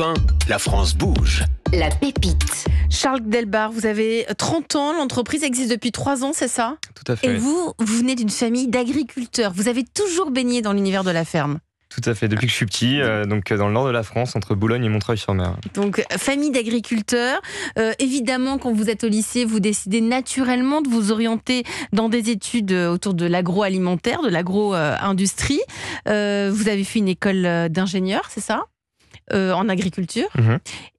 1, la France bouge. La pépite. Charles Delbar, vous avez 30 ans, l'entreprise existe depuis 3 ans, c'est ça? Tout à fait. Et vous venez d'une famille d'agriculteurs. Vous avez toujours baigné dans l'univers de la ferme. Tout à fait, depuis que je suis petit, donc dans le nord de la France, entre Boulogne et Montreuil-sur-Mer. Donc, famille d'agriculteurs. Évidemment, quand vous êtes au lycée, vous décidez naturellement de vous orienter dans des études autour de l'agroalimentaire, de l'agro-industrie. Vous avez fait une école d'ingénieur, c'est ça? En agriculture.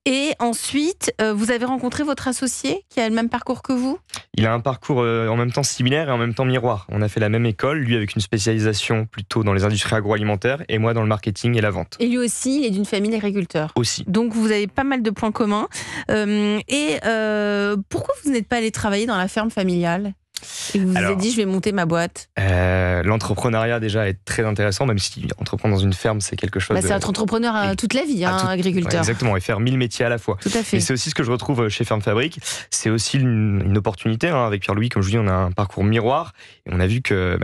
Et ensuite, vous avez rencontré votre associé qui a le même parcours que vous? Il a un parcours en même temps similaire et en même temps miroir. On a fait la même école, lui avec une spécialisation plutôt dans les industries agroalimentaires et moi dans le marketing et la vente. Et lui aussi, il est d'une famille d'agriculteurs. Aussi. Donc vous avez pas mal de points communs. Pourquoi vous n'êtes pas allé travailler dans la ferme familiale? Et vous vous êtes dit, je vais monter ma boîte. L'entrepreneuriat déjà est très intéressant, même si entreprendre dans une ferme, c'est quelque chose C'est être entrepreneur toute la vie, agriculteur. Ouais, exactement, et faire 1000 métiers à la fois. Tout à fait. Et c'est aussi ce que je retrouve chez Ferme Fabrique. C'est aussi une opportunité. Avec Pierre-Louis, comme je vous dis, on a un parcours miroir. Et on a vu que,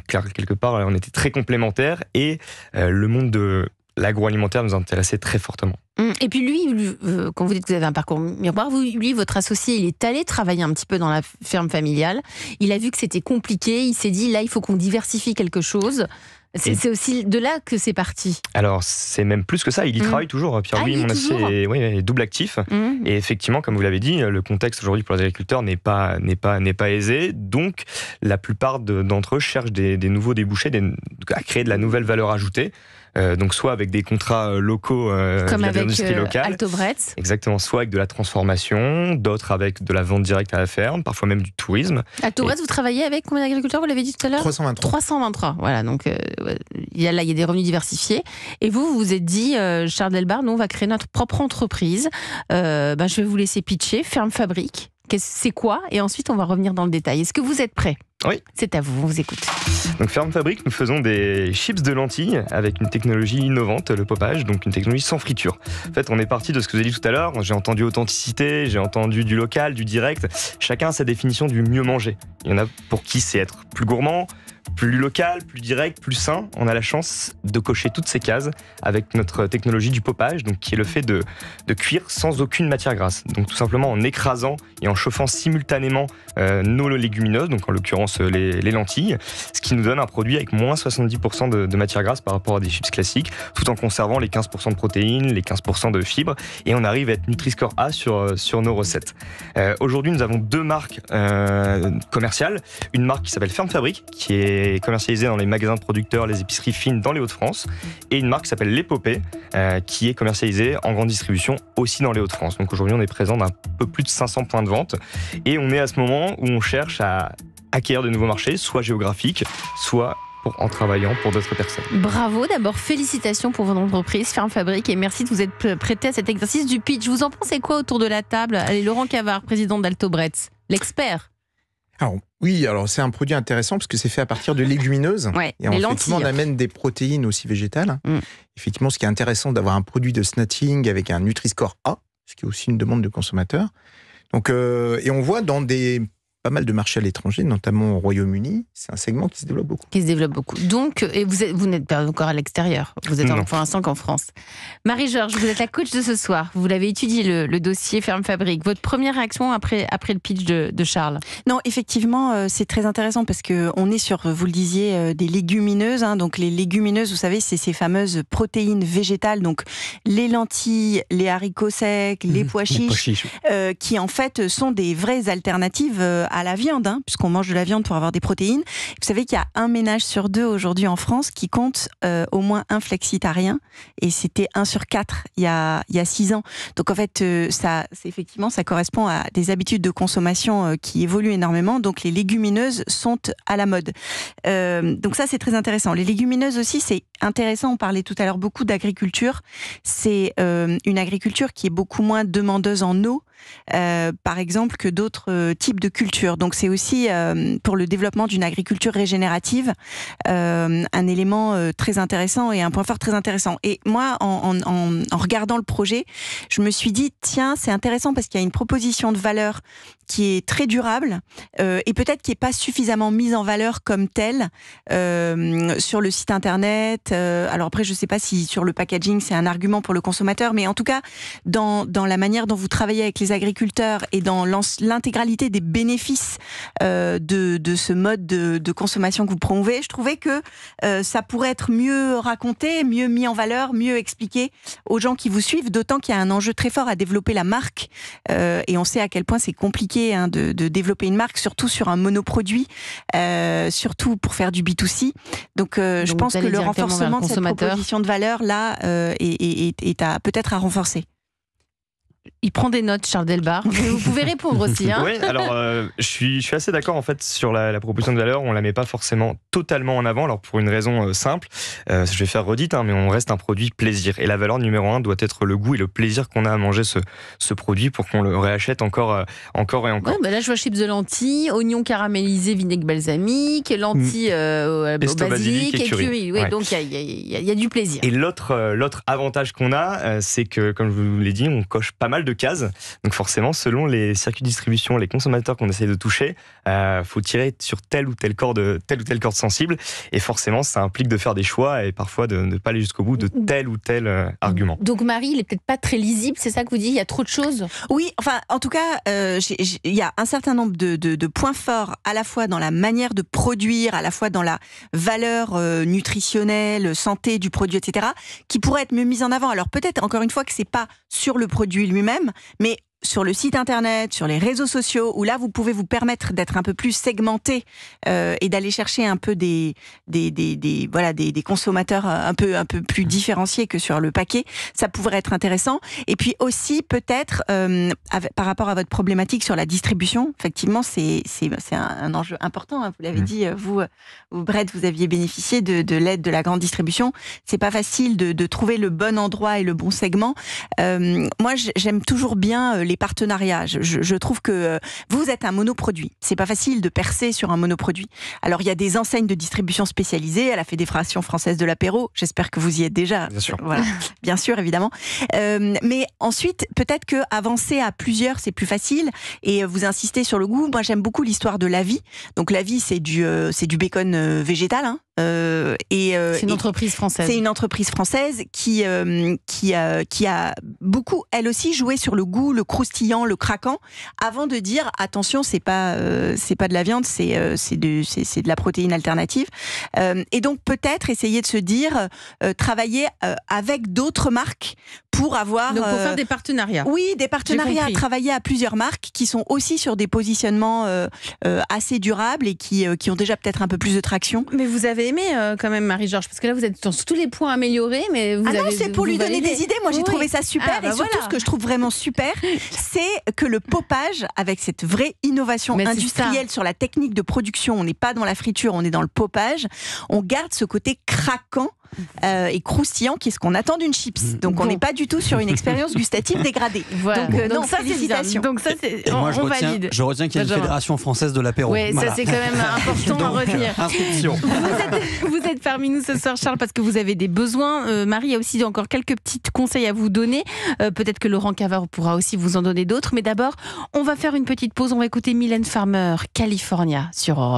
quelque part, on était très complémentaires. Et le monde de l'agroalimentaire nous intéressait très fortement. Et puis lui, quand vous dites que vous avez un parcours miroir, lui, votre associé, il est allé travailler un petit peu dans la ferme familiale. Il a vu que c'était compliqué. Il s'est dit, là, il faut qu'on diversifie quelque chose. C'est aussi de là que c'est parti. Alors, c'est même plus que ça. Il y travaille toujours. Pierre-Louis, mon associé, est double actif. Et effectivement, comme vous l'avez dit, le contexte aujourd'hui pour les agriculteurs n'est pas aisé. Donc, la plupart d'entre eux cherchent des nouveaux débouchés, à créer de la nouvelle valeur ajoutée. Donc soit avec des contrats locaux comme avec l'industrie locale, Altobretz. Exactement, soit avec de la transformation, d'autres avec de la vente directe à la ferme, parfois même du tourisme. Altobretz, vous travaillez avec combien d'agriculteurs, vous l'avez dit tout à l'heure? 323. Voilà, donc il y a des revenus diversifiés. Et vous vous êtes dit, Charles Delbar, nous on va créer notre propre entreprise. Je vais vous laisser pitcher, Ferme Fabrique. C'est quoi? Et ensuite on va revenir dans le détail. Est-ce que vous êtes prêts? Oui. C'est à vous, on vous écoute. Donc Ferme Fabrique, nous faisons des chips de lentilles avec une technologie innovante, le poppage, donc une technologie sans friture. En fait, on est parti de ce que vous avez dit tout à l'heure. J'ai entendu authenticité, j'ai entendu du local, du direct. Chacun a sa définition du mieux manger. Il y en a pour qui c'est être plus gourmand, plus local, plus direct, plus sain. On a la chance de cocher toutes ces cases avec notre technologie du poppage, donc qui est le fait de cuire sans aucune matière grasse. Donc tout simplement en écrasant et en chauffant simultanément nos légumineuses, donc en l'occurrence les lentilles, ce qui nous donne un produit avec moins 70% de matière grasse par rapport à des chips classiques, tout en conservant les 15% de protéines, les 15% de fibres, et on arrive à être Nutri-Score A sur nos recettes. Aujourd'hui, nous avons 2 marques commerciales. Une marque qui s'appelle Ferme Fabrique, qui est commercialisée dans les magasins de producteurs, les épiceries fines dans les Hauts-de-France, et une marque qui s'appelle L'Épopée, qui est commercialisée en grande distribution aussi dans les Hauts-de-France. Donc aujourd'hui, on est présent d'un peu plus de 500 points de vente, et on est à ce moment où on cherche à acquérir de nouveaux marchés, soit géographiques, soit en travaillant pour d'autres personnes. Bravo, d'abord félicitations pour votre entreprise Ferme Fabrique et merci de vous être prêté à cet exercice du pitch. Vous en pensez quoi autour de la table? Allez, Laurent Cavard, président d'Altobretz, l'expert. Alors c'est un produit intéressant parce que c'est fait à partir de légumineuses. Et effectivement, on amène des protéines aussi végétales. Effectivement, ce qui est intéressant d'avoir un produit de snatching avec un Nutri-Score A, ce qui est aussi une demande de consommateurs. Donc, et on voit dans pas mal de marchés à l'étranger, notamment au Royaume-Uni, c'est un segment qui se développe beaucoup. Donc, et vous n'êtes pas encore à l'extérieur, vous êtes pour l'instant qu'en France. Marie-Georges, vous êtes la coach de ce soir, vous l'avez étudié le dossier Ferme Fabrique. Votre première réaction après le pitch de Charles? Non, effectivement, c'est très intéressant parce qu'on est sur, vous le disiez, des légumineuses. Donc les légumineuses, vous savez, c'est ces fameuses protéines végétales, donc les lentilles, les haricots secs, les pois chiches, qui en fait sont des vraies alternatives à la viande, puisqu'on mange de la viande pour avoir des protéines. Vous savez qu'il y a 1 ménage sur 2 aujourd'hui en France qui compte au moins un flexitarien, et c'était 1 sur 4 il y a 6 ans. Donc en fait, ça correspond à des habitudes de consommation qui évoluent énormément. Donc les légumineuses sont à la mode. Donc ça, c'est très intéressant. Les légumineuses aussi, c'est intéressant. On parlait tout à l'heure beaucoup d'agriculture. C'est une agriculture qui est beaucoup moins demandeuse en eau, par exemple, que d'autres types de cultures. agriculture. Donc c'est aussi pour le développement d'une agriculture régénérative un élément très intéressant et un point fort très intéressant. Et moi, en regardant le projet, je me suis dit, tiens, c'est intéressant parce qu'il y a une proposition de valeur qui est très durable et peut-être qui n'est pas suffisamment mise en valeur comme telle sur le site internet. Alors après, je ne sais pas si sur le packaging, c'est un argument pour le consommateur, mais en tout cas, dans la manière dont vous travaillez avec les agriculteurs et dans l'intégralité des bénéfices de ce mode de consommation que vous promouvez, je trouvais que ça pourrait être mieux raconté, mieux mis en valeur, mieux expliqué aux gens qui vous suivent, d'autant qu'il y a un enjeu très fort à développer la marque et on sait à quel point c'est compliqué de développer une marque, surtout sur un monoproduit, surtout pour faire du B2C. Donc je pense que le renforcement de cette proposition de valeur là est peut-être à renforcer. Il prend des notes, Charles Delbar. Vous pouvez répondre aussi. Hein. Oui, alors je suis assez d'accord en fait sur la proposition de valeur. On la met pas forcément totalement en avant. Alors pour une raison simple, je vais faire redite, mais on reste un produit plaisir. Et la valeur numéro 1 doit être le goût et le plaisir qu'on a à manger ce produit pour qu'on le réachète encore et encore. Ouais, là je vois chips de lentilles, oignons caramélisés, vinaigre balsamique, lentilles au basilic et curry. Ouais. Donc il y a du plaisir. Et l'autre avantage qu'on a, c'est que comme je vous l'ai dit, on coche pas mal de cases. Donc forcément, selon les circuits de distribution, les consommateurs qu'on essaie de toucher, faut tirer sur telle ou telle corde sensible. Et forcément, ça implique de faire des choix et parfois de ne pas aller jusqu'au bout de tel ou tel argument. Donc Marie, il est peut-être pas très lisible, c'est ça que vous dites? Il y a trop de choses? Oui, enfin, en tout cas, il y a un certain nombre de points forts, à la fois dans la manière de produire, à la fois dans la valeur nutritionnelle, santé du produit, etc., qui pourraient être mieux mis en avant. Alors peut-être, encore une fois, que c'est pas sur le produit lui-même, mais sur le site internet, sur les réseaux sociaux, où là vous pouvez vous permettre d'être un peu plus segmenté et d'aller chercher un peu des consommateurs un peu plus différenciés que sur le paquet, ça pourrait être intéressant. Et puis aussi peut-être par rapport à votre problématique sur la distribution, effectivement c'est un enjeu important. Hein, vous l'avez dit, vous Brett, vous aviez bénéficié de l'aide de la grande distribution. C'est pas facile de trouver le bon endroit et le bon segment. Moi j'aime toujours bien les partenariats. Je trouve que vous êtes un monoproduit. C'est pas facile de percer sur un monoproduit. Alors, il y a des enseignes de distribution spécialisées à la Fédération française de l'apéro. J'espère que vous y êtes déjà. Bien sûr. Voilà. Bien sûr, évidemment. Mais ensuite, peut-être que avancer à plusieurs, c'est plus facile. Et vous insistez sur le goût. Moi, j'aime beaucoup l'histoire de La Vie. Donc, La Vie, c'est du bacon végétal, hein. C'est une entreprise française. C'est une entreprise française qui a beaucoup, elle aussi, joué sur le goût, le croustillant, le craquant, avant de dire attention, c'est pas de la viande, c'est de la protéine alternative. Et donc peut-être essayer de se dire travailler avec d'autres marques pour avoir. Donc pour faire des partenariats. Oui, des partenariats, travailler à plusieurs marques qui sont aussi sur des positionnements assez durables et qui ont déjà peut-être un peu plus de traction. Mais vous avez aimé quand même Marie-Georges, parce que là vous êtes sur tous les points améliorés, mais vous non, c'est pour lui donner des idées. Moi j'ai trouvé ça super et surtout ce que je trouve vraiment super, c'est que le poppage, avec cette vraie innovation industrielle sur la technique de production, on n'est pas dans la friture, on est dans le poppage, on garde ce côté craquant et croustillant qui est ce qu'on attend d'une chips. Donc on n'est pas du tout sur une expérience gustative dégradée. Voilà. Donc non, ça félicitations. Donc ça c'est on valide. Je retiens qu'il y a une fédération française de l'apéro. Oui, voilà. Ça c'est quand même important à retenir. Instruction. Vous êtes parmi nous ce soir, Charles, parce que vous avez des besoins. Marie, il y a aussi encore quelques petits conseils à vous donner. Peut-être que Laurent Cavard pourra aussi vous en donner d'autres. Mais d'abord, on va faire une petite pause. On va écouter Mylène Farmer, California, sur Europe.